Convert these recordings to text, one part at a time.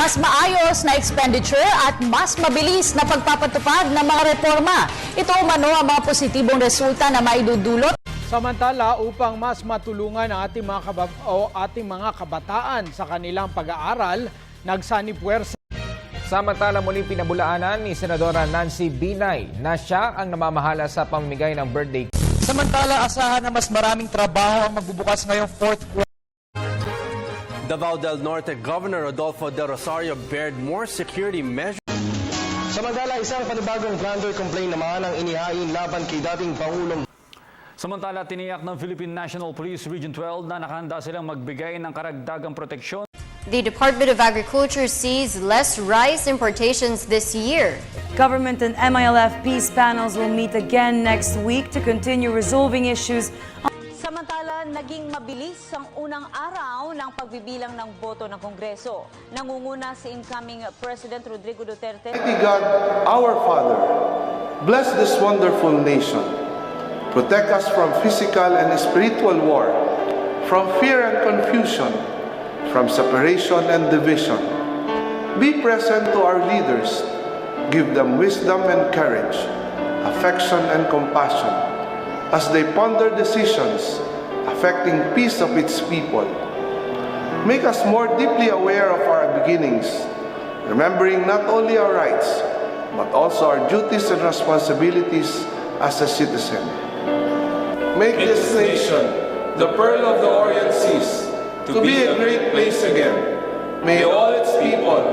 mas maayos na expenditure at mas mabilis na pagpapatupad ng mga reforma. Ito umano ang mga positibong resulta na maidudulot. Samantala, upang mas matulungan ang ating mga kabataan sa kanilang pag-aaral, nagsanipuwersa. Samantala, muling pinabulaanan ni Senadora Nancy Binay na siya ang namamahala sa pamimigay ng birthday. Samantala, asahan na mas maraming trabaho ang magbubukas ngayong fourth quarter. Davao del Norte Governor Rodolfo De Rosario bared more security measures. Samantala, isang panibagong plunder complaint naman ang inihain laban kay dating Pangulong. Samantala, tiniyak ng Philippine National Police Region 12 na nakahanda silang magbigay ng karagdagang proteksyon. The Department of Agriculture sees less rice importations this year. Government and MILF peace panels will meet again next week to continue resolving issues. Samantala, naging mabilis ang unang araw ng pagbibilang ng boto ng Kongreso. Nangunguna si incoming President Rodrigo Duterte. Mighty God, our Father, bless this wonderful nation. Protect us from physical and spiritual war, from fear and confusion, from separation and division. Be present to our leaders. Give them wisdom and courage, affection and compassion, as they ponder decisions affecting peace of its people. Make us more deeply aware of our beginnings, remembering not only our rights, but also our duties and responsibilities as a citizen. Make this nation, the pearl of the Orient Seas, to be a great place again. May all its people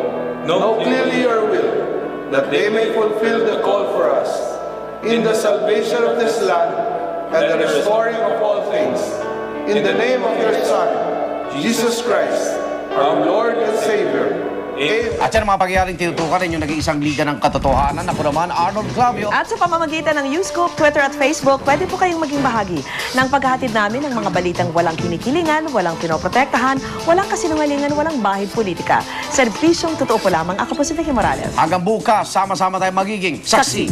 know clearly your will, that they may fulfill the call for us in the salvation of this land and the restoring of all things. In the name of your Son, Jesus Christ, our Lord and Savior. Amen. At yan ang mga pangyayaring tinutukan ninyo nag-iisang liga ng katotohanan. Ako naman, Arnold Clavio. At sa pamamagitan ng YouScoop, Twitter at Facebook, pwede po kayong maging bahagi ng paghahatid namin ng mga balitang walang kinikilingan, walang pinoprotektahan, walang kasinungalingan, walang bahid politika. Serbisyong totoo po lamang. Ako po si Vicky Morales. Hanggang bukas, sama-sama tayo magiging saksi.